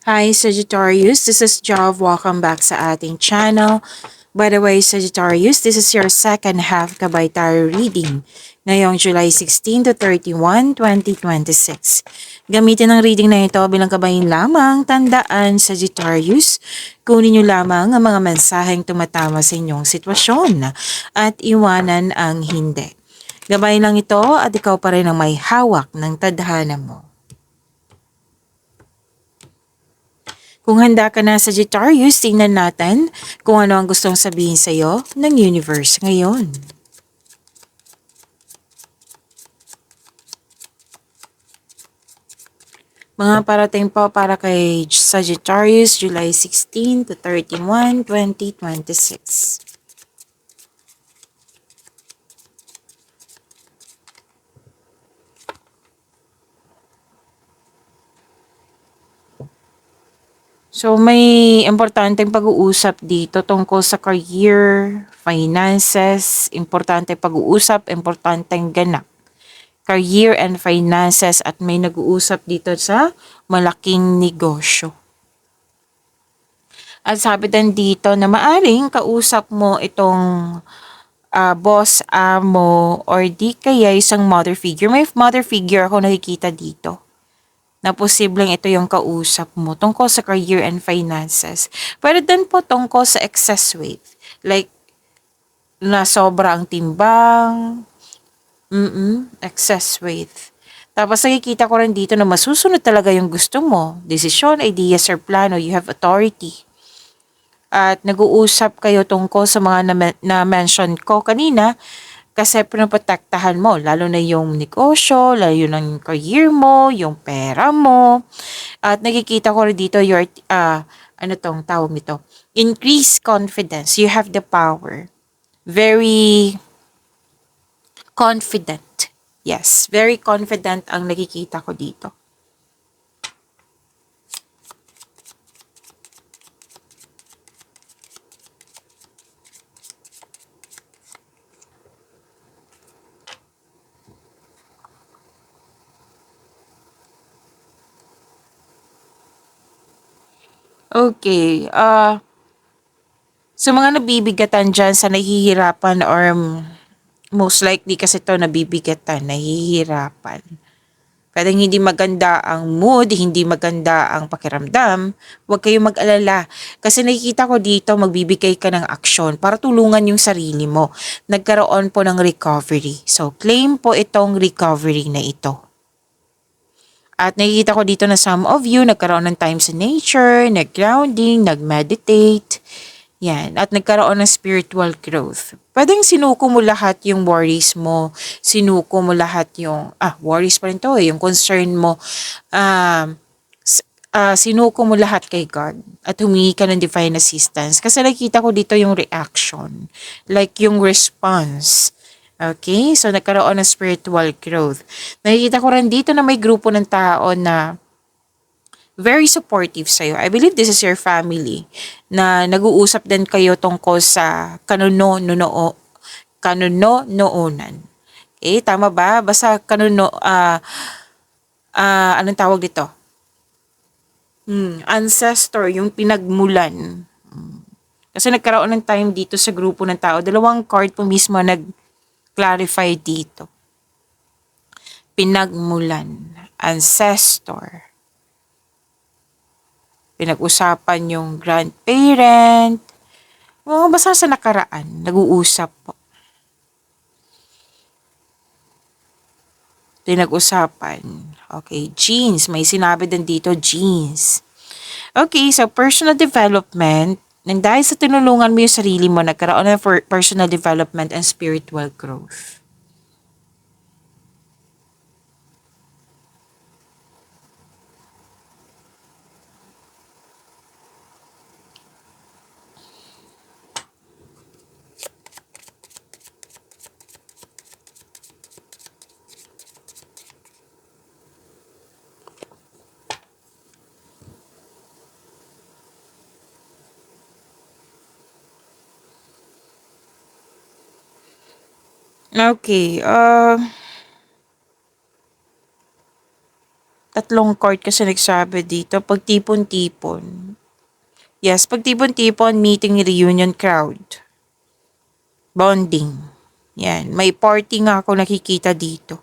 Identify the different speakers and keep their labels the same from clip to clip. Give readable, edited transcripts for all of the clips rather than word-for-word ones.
Speaker 1: Hi Sagittarius, this is Jov. Welcome back sa ating channel. By the way, Sagittarius, this is your second half Kabay Tarot reading ngayong July 16 to 31, 2026. Gamitin ang reading na ito bilang kabayin lamang. Tandaan, Sagittarius, kunin niyo lamang ang mga mensaheng tumatama sa inyong sitwasyon at iwanan ang hindi. Gabay lang ito at ikaw pa rin ang may hawak ng tadhana mo. Kung handa ka na, Sagittarius, tingnan natin kung ano ang gustong sabihin sa iyo ng universe ngayon. Mga parating po para kay Sagittarius, July 16 to 31, 2026. So may importanteng pag-uusap dito tungkol sa career, finances, importanteng pag-uusap, importanteng ganap. Career and finances at may nag-uusap dito sa malaking negosyo. At sabi din dito na maaring kausap mo itong boss, amo, or di kaya isang mother figure. May mother figure ako nakikita dito na posibleng ito yung kausap mo tungkol sa career and finances. Pero din po tungkol sa excess weight. Like, na sobra ang timbang, excess weight. Tapos nakikita ko rin dito na masusunod talaga yung gusto mo. Desisyon, ideas, or plano, you have authority. At nag-uusap kayo tungkol sa mga na-mention ko kanina kasi pinoprotektahan mo, lalo na yung negosyo, lalo yung career mo, yung pera mo. At nakikita ko rin dito your, ano tong tawag nito? Increase confidence. You have the power. Very confident. Yes, very confident ang nakikita ko dito. Okay, sa mga nabibigatan dyan sa nahihirapan or most likely kasi to nabibigatan, nahihirapan. Pwedeng hindi maganda ang mood, hindi maganda ang pakiramdam, huwag kayong mag-alala. Kasi nakikita ko dito magbibigay ka ng aksyon para tulungan yung sarili mo. Nagkaroon po ng recovery. So claim po itong recovery na ito. At nakikita ko dito na some of you nagkaroon ng time sa nature, nag-grounding, nag-meditate. Yan. At nagkaroon ng spiritual growth. Pwedeng sinuko mo lahat yung worries mo. Sinuko mo lahat yung, worries pa rin to eh, yung concern mo. Sinuko mo lahat kay God. At humingi ka ng divine assistance. Kasi nakikita ko dito yung reaction. Like yung response. Okay? So, nagkaroon ng spiritual growth. Nakikita ko rin dito na may grupo ng tao na very supportive sa'yo. I believe this is your family na nag-uusap din kayo tungkol sa kanuno-noonan. Okay? Tama ba? Basta anong tawag dito? Ancestor, yung pinagmulan. Kasi nagkaroon ng time dito sa grupo ng tao. Dalawang card po mismo nag-clarify dito. Pinagmulan, ancestor. Pinag-usapan yung grandparent. Basta sa nakaraan, nag-uusap po. Pinag-usapan. Okay, genes. May sinabi din dito, genes. Okay, so personal development. Nang dahil sa tinulungan mo yung sarili mo, nagkaroon ng personal development and spiritual growth. Okay, Tatlong card kasi nagsabi dito. Pagtipon-tipon. Yes, pagtipon-tipon, meeting, reunion, crowd. Bonding. Yan. May party nga ako nakikita dito.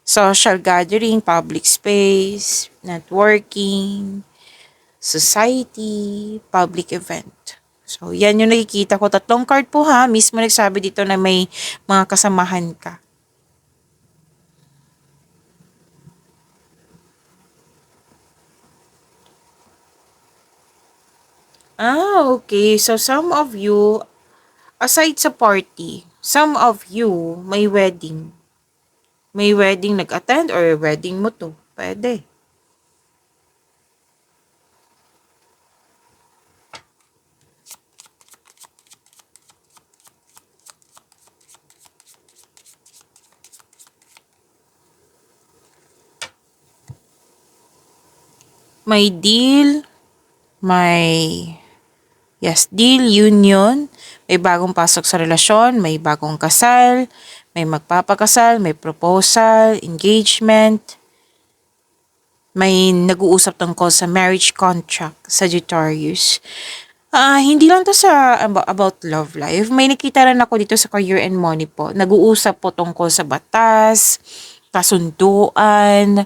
Speaker 1: Social gathering, public space, networking, society, public event. So, yan yung nakikita ko. Tatlong card po ha. Mismo nagsabi dito na may mga kasamahan ka. Okay. So, some of you, aside sa party, some of you may wedding. May wedding nag-attend or wedding mo to. Pwede. May deal, may deal, union, may bagong pasok sa relasyon, may bagong kasal, may magpapakasal, may proposal, engagement, may nag-uusap tungkol sa marriage contract, Sagittarius. Hindi lang to sa about love life. May nakita rin ako dito sa career and money po. Nag-uusap po tungkol sa batas, kasunduan,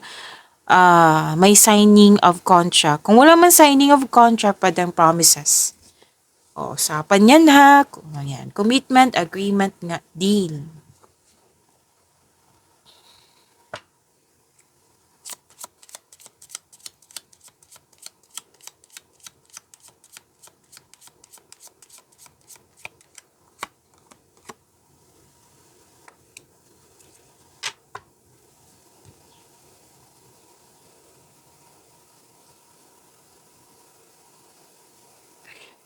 Speaker 1: may signing of contract. Kung wala man signing of contract, pwedeng promises. Usapan yan ha. Yan. Commitment, agreement nga, deal.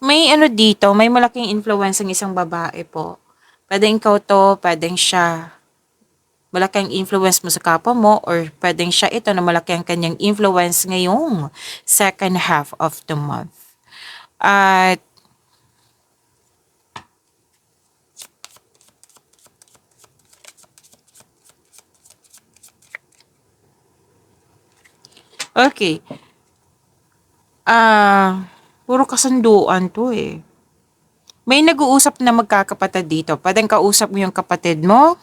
Speaker 1: May ano dito, may malaking influence ng isang babae po. Pwedeng ikaw to, pwedeng siya. Malaking influence mo sa kapwa mo or pwedeng siya ito na malaki ang kanyang influence ngayong second half of the month. At okay. Puro kasunduan to eh. May nag-uusap na magkakapatid dito. Pwedeng kausap mo yung kapatid mo.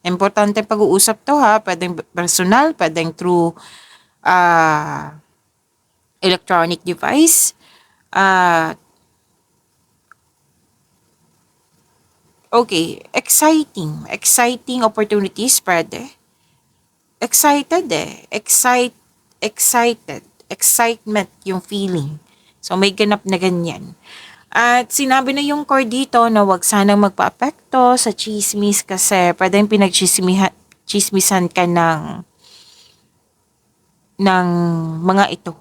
Speaker 1: Importante pag-uusap to ha. Pwedeng personal, pwedeng through electronic device. Okay, exciting. Exciting opportunities, pwede. Excited eh. Excited. Excitement yung feeling. So, may ganap na ganyan. At sinabi na yung card dito na wag sanang magpa-apekto sa chismis kasi pwedeng pinagchismisan ka ng mga ito.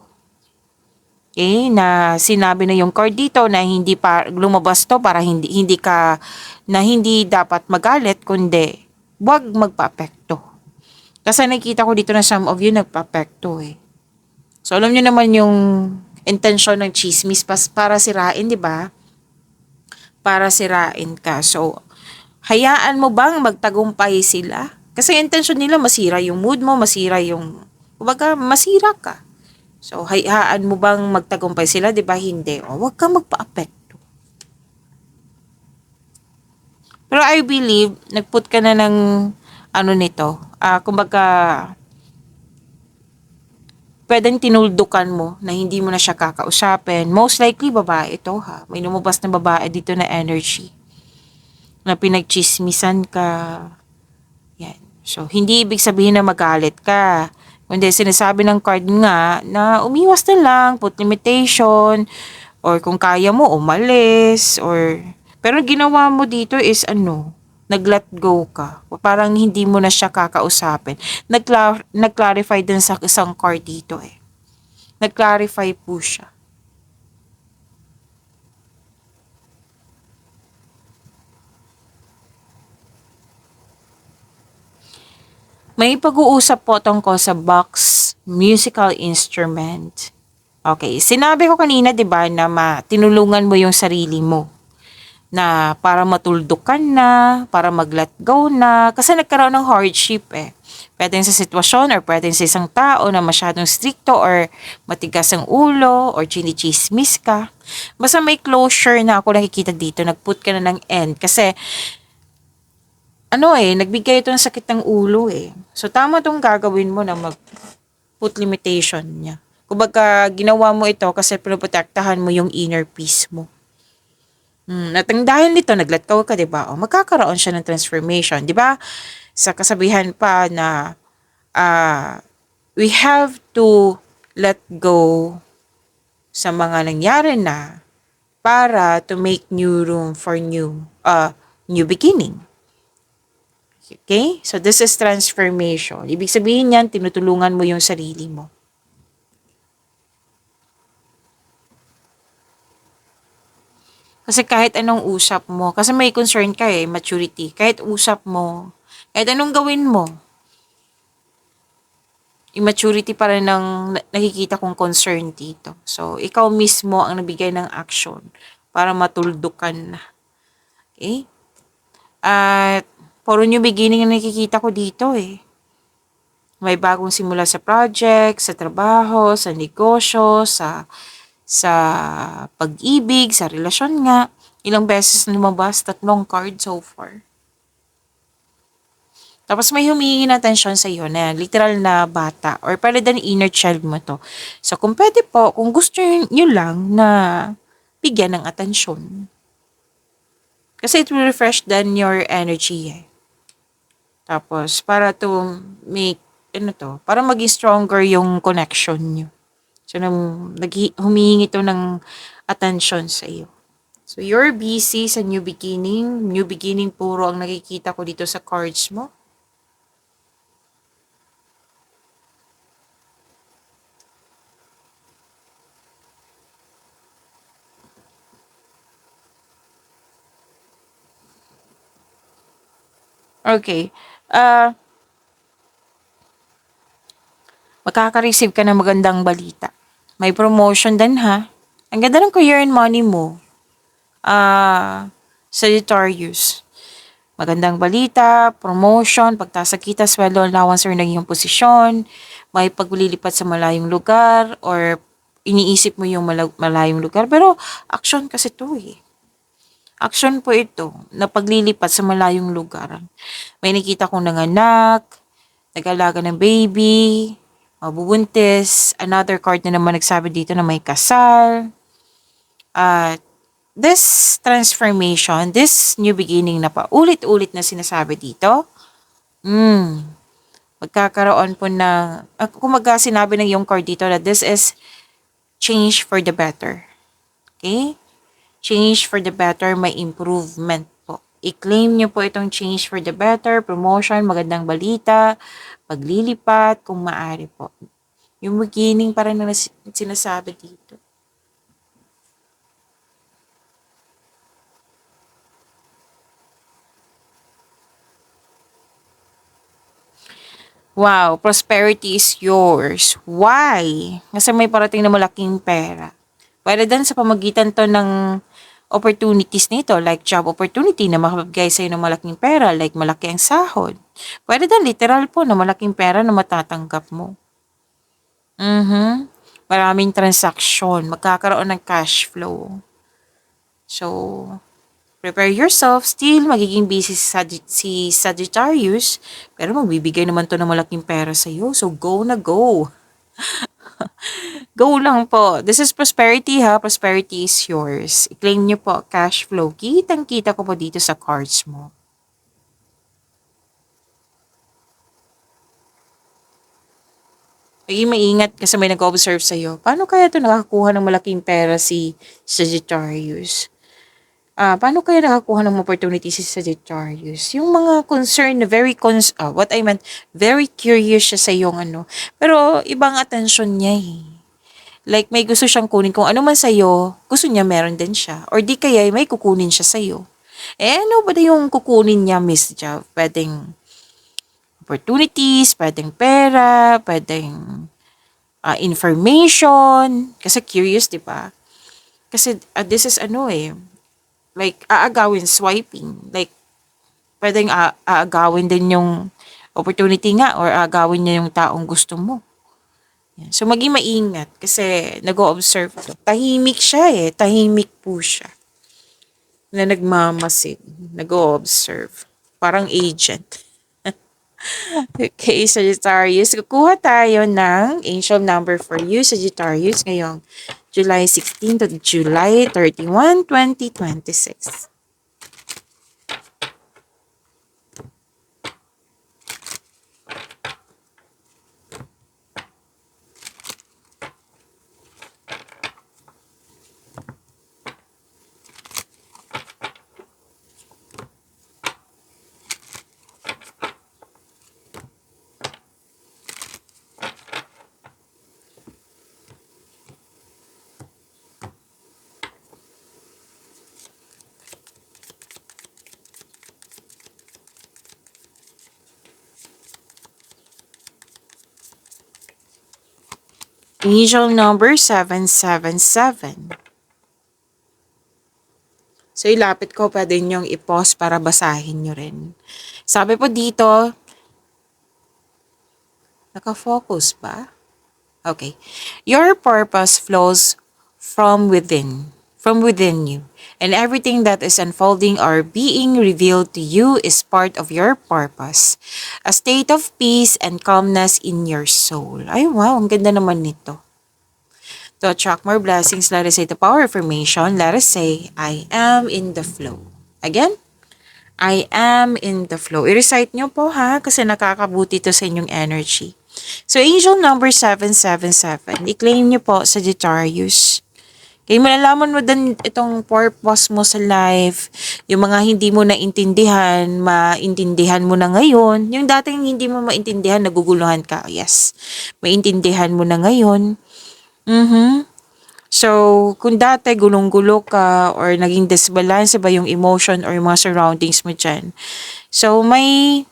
Speaker 1: Okay, na sinabi na yung card dito na hindi pa lumabas to para hindi dapat magalit kundi wag magpa-apekto. Kasi nakita ko dito na some of you nagpa-apekto eh. So alam niyo naman yung intention ng chismis para sirain, di ba? Para sirain ka. So, hayaan mo bang magtagumpay sila? Kasi intention nila masira yung mood mo, kumbaga, masira ka. So, hayaan mo bang magtagumpay sila, di ba? Hindi. Huwag kang magpa-apekto. Pero I believe, nagput ka na ng, nito, kumbaga, pwedeng tinuldukan mo na hindi mo na siya kakausapin. Most likely, babae ito ha. May lumabas na babae dito na energy. Na pinagchismisan ka. Yan. So, hindi ibig sabihin na magalit ka. Kundi sinasabi ng card nga na umiwas na lang, put limitation, or kung kaya mo, umalis, pero ginawa mo dito is nag-let go ka. Parang hindi mo na siya kakausapin. Nag-clarify din sa isang card dito eh. Nag-clarify po siya. May pag-uusap po tungkol sa box musical instrument. Okay, sinabi ko kanina 'di ba na tinulungan mo yung sarili mo. na para matuldukan na, para mag-let go na, kasi nagkaroon ng hardship eh. Pwedeng sa sitwasyon or pwedeng sa isang tao na masyadong stricto or matigas ang ulo or chinichismis ka. Basta may closure na ako nakikita dito, nag-put ka na ng end kasi nagbigay ito ng sakit ng ulo eh. So tama tong gagawin mo na mag-put limitation niya. Kumbaga ginawa mo ito kasi pinoprotektahan mo yung inner peace mo. At ang dahil nito, nag-let go ka, di ba? O, magkakaroon siya ng transformation, di ba? Sa kasabihan pa na we have to let go sa mga nangyari na para to make new room for new beginning. Okay? So, this is transformation. Ibig sabihin yan, tinutulungan mo yung sarili mo. Kasi kahit anong usap mo, kasi may concern ka eh, maturity. Kahit usap mo, kahit anong gawin mo, immaturity pa rin ang nakikita kong concern dito. So, ikaw mismo ang nabigay ng action para matuldukan na. Okay? At, puro new beginning ang nakikita ko dito eh. May bagong simula sa project, sa trabaho, sa negosyo, sa pag-ibig, sa relasyon nga. Ilang beses na lumabas, 3 card so far. Tapos may humingi ng atensyon sa iyo na literal na bata or pwede din inner child mo to. So kung pwede po, kung gusto niyo lang na bigyan ng atensyon. Kasi it will refresh then your energy eh. Tapos para to make, para maging stronger yung connection niyo. So humingi ito ng atensyon sa iyo. So you're busy sa new beginning. New beginning puro ang nakikita ko dito sa cards mo. Okay. Makaka-receive ka ng magandang balita. May promotion din ha. Ang ganda ng career and money mo. Sagittarius. Magandang balita, promotion, pagtaas sa kita, sweldo, allowance or naging posisyon, may paglilipat sa malayong lugar or iniisip mo yung malayong lugar. Pero action kasi to eh. Action po ito na paglilipat sa malayong lugar. May nakita kong nanganak, nag-alaga ng baby, mabubuntis, another card na naman nagsabi dito na may kasal. At this transformation, this new beginning na pa ulit-ulit na sinasabi dito, magkakaroon po ng, kumaga sinabi ng yung card dito na this is change for the better. Okay? Change for the better, may improvement po. I-claim nyo po itong change for the better, promotion, magandang balita, paglilipat, kung maaari po. Yung beginning pa rin na sinasabi dito. Wow, prosperity is yours. Why? Kasi may parating na malaking pera. Pwede din sa pamagitan to ng opportunities nito, like job opportunity na makabigay sa'yo ng malaking pera, like malaki ang sahod. Pwede din literal po na malaking pera na matatanggap mo. Maraming transaction, magkakaroon ng cash flow. So, prepare yourself. Still, magiging busy si Sagittarius, pero magbibigay naman to ng malaking pera sa'yo. So, go na go. Go lang po. This is prosperity ha. Prosperity is yours. I-claim nyo po cash flow. Kitang-kita ko po dito sa cards mo. Maging maingat kasi may nag-observe sa'yo. Paano kaya ito nakakuha ng malaking pera si Sagittarius? Paano kaya nakakuha ng opportunity si Sagittarius? Yung mga concern na very curious siya sa yung Pero ibang attention niya eh. Like may gusto siyang kunin kung ano man sa'yo, gusto niya meron din siya. Or di kaya may kukunin siya sa'yo. Ano ba yung kukunin niya, Miss Jav? Pwedeng opportunities, pwedeng pera, pwedeng information. Kasi curious, di ba? Kasi this is Like, aagawin, swiping. Like, pwedeng aagawin din yung opportunity nga or aagawin niya yung taong gusto mo. Yan. So, maging maingat kasi nag-o-observe to. Tahimik siya eh. Tahimik po siya. Na nagmamasid. Nag-o-observe. Parang agent. Okay, Sagittarius. Kukuha tayo ng angel number for you, Sagittarius, ngayong July 16 to July 31, 2026. Angel number 777. So, ilapit ko, pwede nyong i-pause para basahin nyo rin. Sabi po dito, naka-focus ba? Okay. Your purpose flows from within you. And everything that is unfolding or being revealed to you is part of your purpose. A state of peace and calmness in your soul. Ay, wow, ang ganda naman nito. To attract more blessings, let us say the power affirmation. Let us say, I am in the flow. Again, I am in the flow. I-recite nyo po ha, kasi nakakabuti to sa inyong energy. So, angel number 777. I-claim nyo po, Sagittarius. Kaya malalaman mo din itong purpose mo sa life, yung mga hindi mo naintindihan, maintindihan mo na ngayon. Yung dating hindi mo maintindihan, naguguluhan ka. Yes, maintindihan mo na ngayon. So, kung dati gulong-gulo ka or naging disbalance ba yung emotion or yung mga surroundings mo dyan. So, may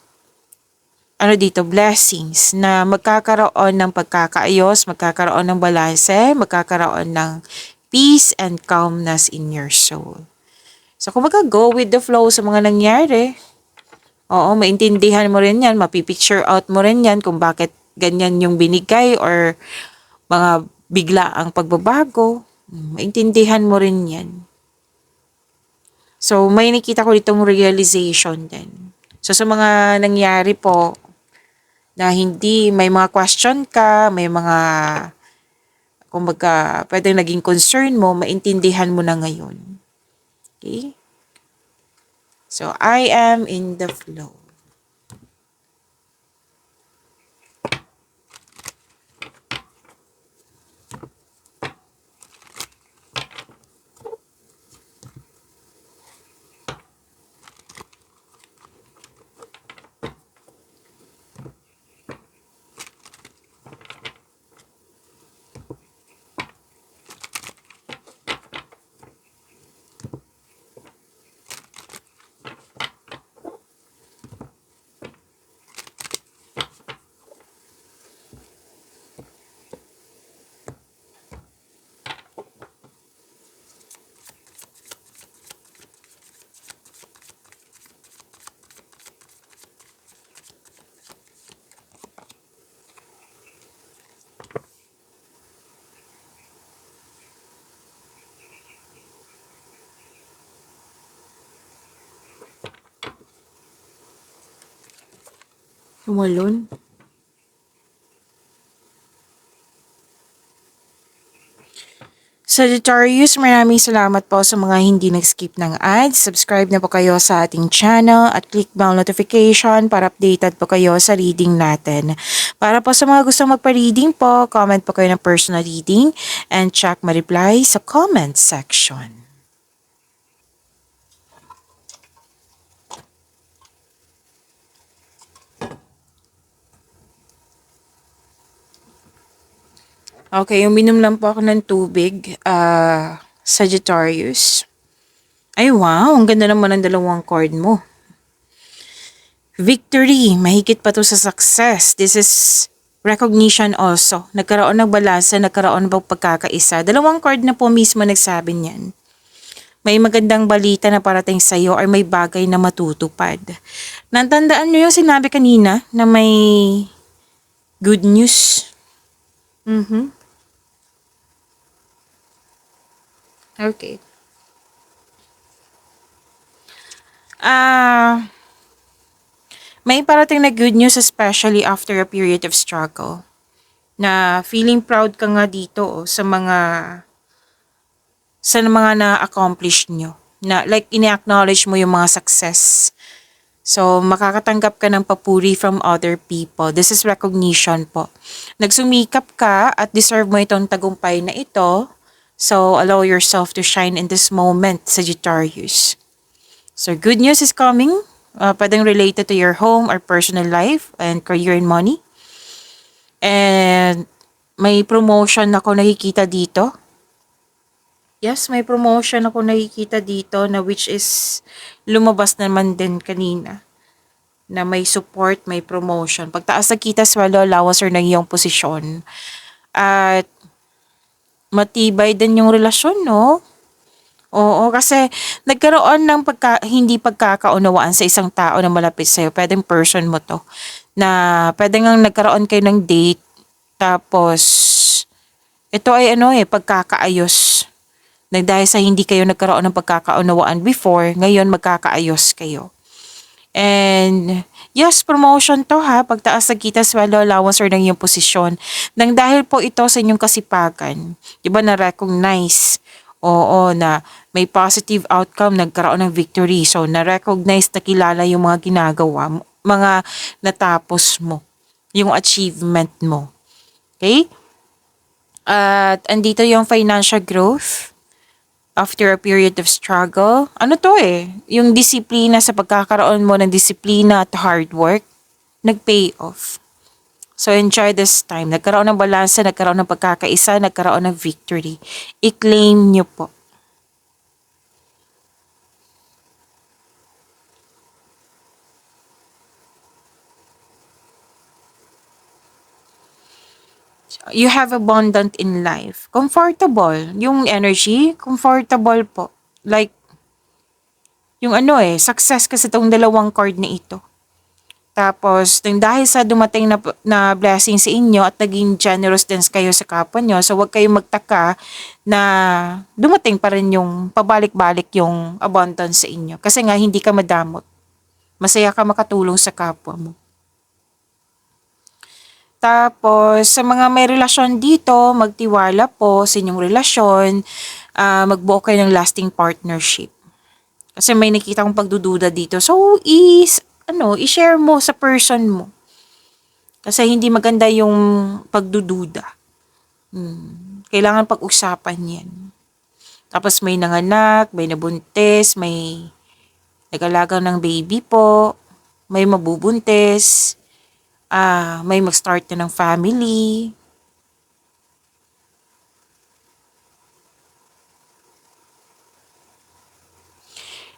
Speaker 1: dito, blessings na magkakaroon ng pagkakaayos, magkakaroon ng balanse, magkakaroon ng peace and calmness in your soul. So, kung go with the flow sa mga nangyari, oo, maintindihan mo rin yan, mapipicture out mo rin yan kung bakit ganyan yung binigay or mga bigla ang pagbabago, maintindihan mo rin yan. So, may nakita ko ditong realization din. So, sa mga nangyari po, na hindi, may mga question ka, may mga, kumbaga, pwedeng naging concern mo, maintindihan mo na ngayon. Okay? So, I am in the flow. Tumalon. Sagittarius, maraming salamat po sa mga hindi nag-skip ng ads. Subscribe na po kayo sa ating channel at click bell notification para updated po kayo sa reading natin. Para po sa mga gustong magpa-reading po, comment po kayo ng personal reading and check ma-reply sa comment section. Okay, uminom lang po ako ng tubig. Sagittarius. Ay wow, ang ganda naman ng dalawang card mo. Victory, mahigit pa to sa success. This is recognition also. Nagkaroon ng balanse, nagkaroon ng pagkakaisa. Dalawang card na po mismo nagsabi niyan. May magandang balita na parating sa'yo or may bagay na matutupad. Natandaan nyo yung sinabi kanina na may good news? Mhm. Okay. Ah, may parating na good news especially after a period of struggle. Na feeling proud ka nga dito sa mga na-accomplish nyo. Na like ini-acknowledge mo yung mga success. So, makakatanggap ka ng papuri from other people. This is recognition po. Nagsumikap ka at deserve mo itong tagumpay na ito. So, allow yourself to shine in this moment, Sagittarius. So, good news is coming. Pwedeng related to your home or personal life and career and money. And may promotion ako nakikita dito. Yes, may promotion ako nakikita dito na which is lumabas naman din kanina na may support, may promotion. Pagtaas na kita, swallow allowance or ng iyong posisyon. At matibay din yung relasyon, no? Oo, kasi nagkaroon ng hindi pagkakaunawaan sa isang tao na malapit sa'yo. Pwedeng person mo to. Na pwedeng nga nagkaroon kayo ng date. Tapos, ito ay pagkakaayos. Dahil sa hindi kayo nagkaroon ng pagkakaunawaan before, ngayon magkakaayos kayo. And yes, promotion to ha, pagtaas ng kita, sweldo, allowance or ng iyong posisyon. Nang dahil po ito sa inyong kasipagan, di ba na-recognize, oo, na may positive outcome, nagkaroon ng victory. So, na-recognize, nakilala yung mga ginagawa mo, mga natapos mo, yung achievement mo. Okay? At andito yung financial growth after a period of struggle. Ano to yung disiplina sa pagkakaroon mo ng disiplina at hard work, nag-pay off. So enjoy this time. Nagkaroon ng balansa, nagkaroon ng pagkakaisa, nagkaroon ng victory. I-claim nyo po. You have abundant in life. Comfortable. Yung energy, comfortable po. Like, yung success kasi itong dalawang card na ito. Tapos, dahil sa dumating na blessing sa inyo at naging generous din kayo sa kapwa nyo, so huwag kayong magtaka na dumating pa rin yung pabalik-balik yung abundance sa inyo. Kasi nga, hindi ka madamot. Masaya ka makatulong sa kapwa mo. Tapos, sa mga may relasyon dito, magtiwala po sa inyong relasyon, magbuo kayo ng lasting partnership. Kasi may nakita akong pagdududa dito. So, i-share mo sa person mo. Kasi hindi maganda yung pagdududa. Kailangan pag-usapan yan. Tapos may nanganak, may nabuntis, may nag-alaga ng baby po, may mabubuntis, may mag-start na ng family.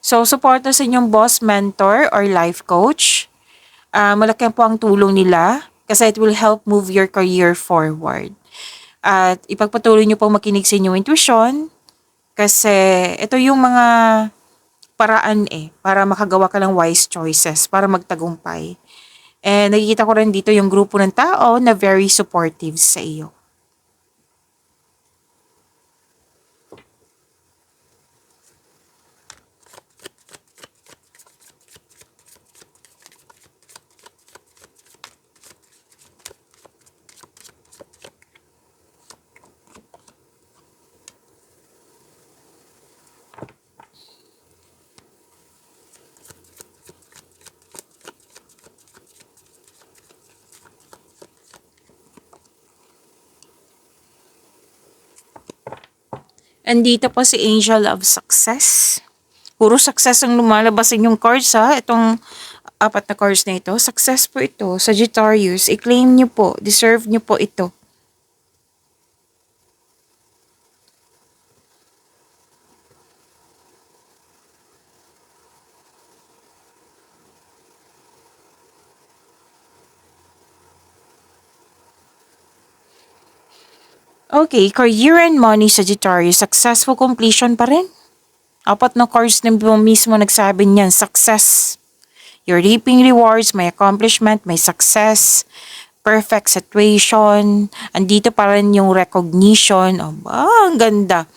Speaker 1: So, support sa inyong boss, mentor, or life coach. Malaki po ang tulong nila kasi it will help move your career forward. At ipagpatuloy nyo pong makinig sa inyong intuition kasi ito yung mga paraan para makagawa ka ng wise choices para magtagumpay. And nakikita ko rin dito yung grupo ng tao na very supportive sa iyo. Andito po si Angel of Success. Puro success ang lumalabas sa inyong cards ha. Itong apat na cards na ito. Success po ito. Sagittarius, i-claim nyo po. Deserve nyo po ito. Okay, career and money, Sagittarius. Successful completion pa rin. Apat na cards na po mismo nagsabi niyan, success. You're reaping rewards, may accomplishment, may success, perfect situation. Andito pa rin yung recognition. Aba, ang ganda.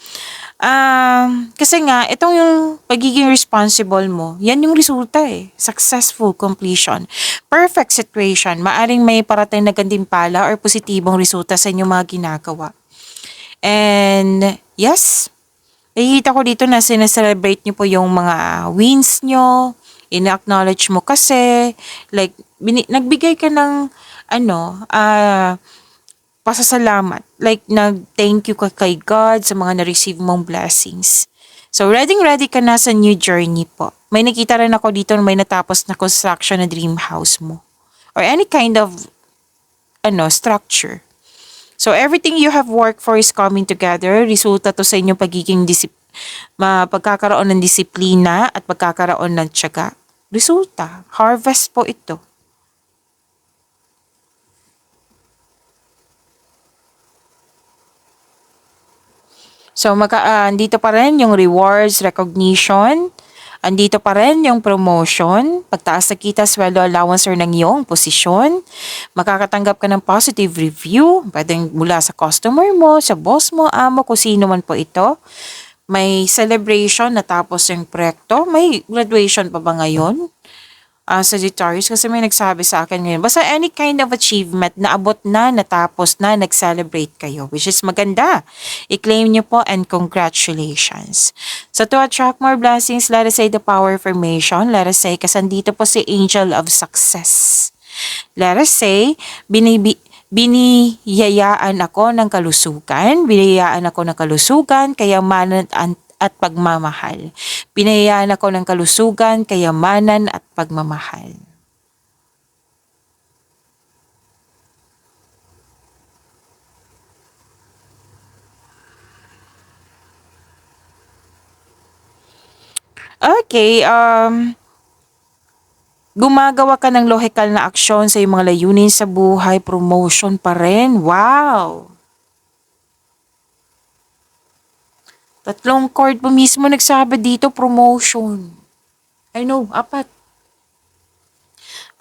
Speaker 1: Kasi nga, itong yung pagiging responsible mo, yan yung resulta eh. Successful completion. Perfect situation. Maaring may parating na gantimpala or positibong resulta sa inyong mga ginagawa. And yes, nakikita ko dito na sineselebrate nyo po yung mga wins nyo, ina-acknowledge mo kasi, like, nagbigay ka ng, pasasalamat. Like, nag-thank you ka kay God sa mga na-receive mong blessings. So, ready ka na sa new journey po. May nakita rin ako dito na may natapos na construction na dream house mo. Or any kind of, structure. So, everything you have worked for is coming together. Resulta to sa inyong pagiging pagkakaroon ng disiplina at pagkakaroon ng tiyaga. Resulta. Harvest po ito. So, andito pa rin yung rewards, recognition. Andito pa rin yung promotion, pagtaas na kita, sweldo, allowance, or ng iyong posisyon. Makakatanggap ka ng positive review, pwedeng mula sa customer mo, sa boss mo, amo, kung sino man po ito. May celebration, natapos yung proyekto. May graduation pa ba ngayon? Sagittarius, kasi may nagsabi sa akin ngayon, basta any kind of achievement na abot na, natapos na, nag-celebrate kayo, which is maganda. I-claim nyo po and congratulations. So to attract more blessings, let us say the power affirmation. Let us say, kasandito po si Angel of Success. Let us say, biniyayaan ako ng kalusugan, kayamanan at pagmamahal. Pinayaan ako ng kalusugan, kayamanan at pagmamahal. Okay, gumagawa ka ng logical na aksyon sa iyong mga layunin sa buhay, promotion pa rin. Wow! Tatlong chord po mismo nagsabi dito, promotion. I know, apat.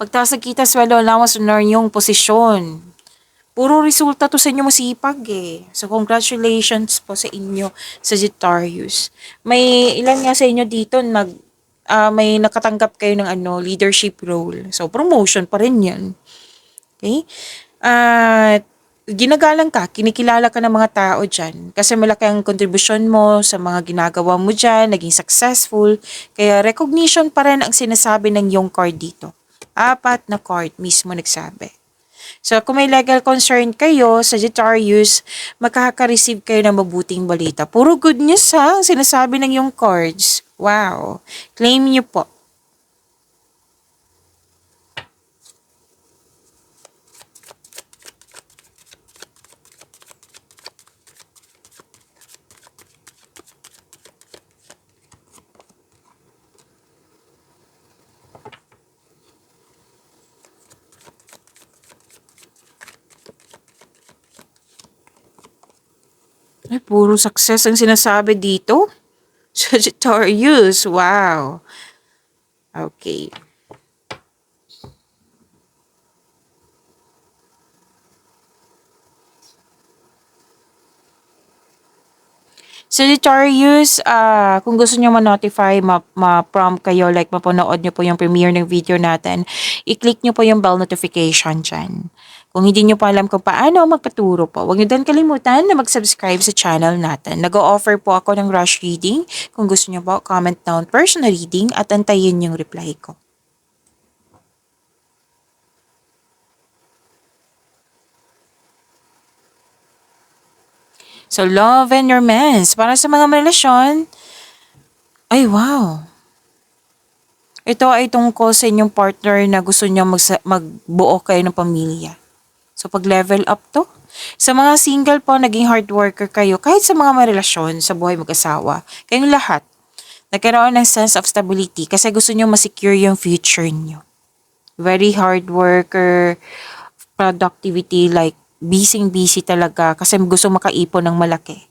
Speaker 1: Pagtaas ng kita, sweldo, allowance, honor yung posisyon. Puro resulta to sa inyo masipag eh. So, congratulations po sa inyo, Sagittarius. May ilan nga sa inyo dito may nakatanggap kayo ng leadership role. So, promotion pa rin yan. Okay? At ginagalang ka, kinikilala ka ng mga tao dyan. Kasi malaki ang contribution mo sa mga ginagawa mo dyan, naging successful. Kaya recognition pa rin ang sinasabi ng yung card dito. Apat na card mismo nagsabi. So, kung may legal concern kayo, Sagittarius, makaka-receive kayo ng mabuting balita. Puro good news ha, sinasabi ng yung cards. Wow. Claim nyo po. Ay, puro success ang sinasabi dito. Sagittarius, wow. Okay. Sagittarius, kung gusto nyo ma-notify, ma-prompt kayo, like mapanood nyo po yung premiere ng video natin, i-click nyo po yung bell notification dyan. Kung hindi nyo pa alam kung paano magpaturo po, huwag nyo din kalimutan na mag-subscribe sa channel natin. Nag-o-offer po ako ng rush reading. Kung gusto nyo po, comment down personal reading at antayin yung reply ko. So, love and romance. Para sa mga relasyon, ay wow. Ito ay tungkol sa inyong partner na gusto niya magbuo kayo ng pamilya. So, pag-level up to. Sa mga single po, naging hard worker kayo. Kahit sa mga relasyon, sa buhay mag-asawa. Kayong lahat. Nagkaroon ng sense of stability kasi gusto niyo ma-secure yung future niyo. Very hard worker, productivity, like busy talaga kasi gusto makaipon ng malaki.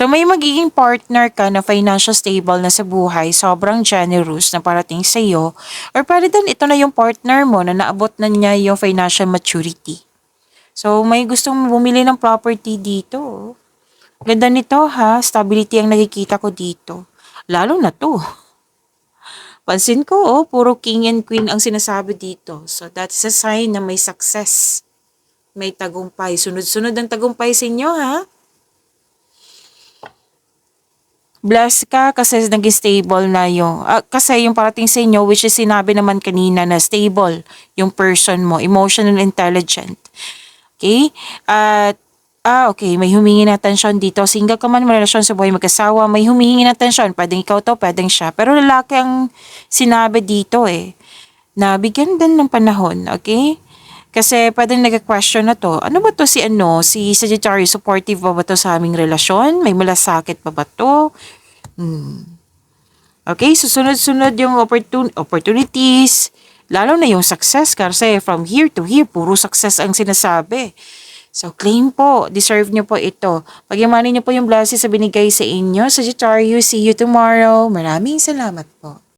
Speaker 1: So may magiging partner ka na financial stable na sa buhay, sobrang generous na parating sa iyo, or pwede din ito na yung partner mo na naabot na niya yung financial maturity. So may gustong bumili ng property dito. Ganda nito ha, stability ang nakikita ko dito. Lalo na to. Pansin ko puro king and queen ang sinasabi dito. So that's a sign na may success. May tagumpay. Sunod-sunod ang tagumpay sa inyo ha. Blessed ka kasi naging stable na yung, kasi yung parating sa inyo, which is sinabi naman kanina na stable yung person mo, emotional intelligent. Okay? At, okay, may humingi ng atensyon dito. Single ka man, may relasyon sa buhay mag-asawa, may humingi ng atensyon. Pwedeng ikaw to, pwedeng siya. Pero lalaki ang sinabi dito na bigyan din ng panahon, okay? Kasi pwedeng nag-question na to, ano ba to si Sagittarius, supportive ba to sa aming relasyon? May malasakit pa ba to? Okay, susunod-sunod yung opportunities, lalo na yung success kasi from here to here, puro success ang sinasabi. So claim po, deserve nyo po ito. Pagyamanin nyo po yung blessings sa binigay sa inyo. Sagittarius, see you tomorrow. Maraming salamat po.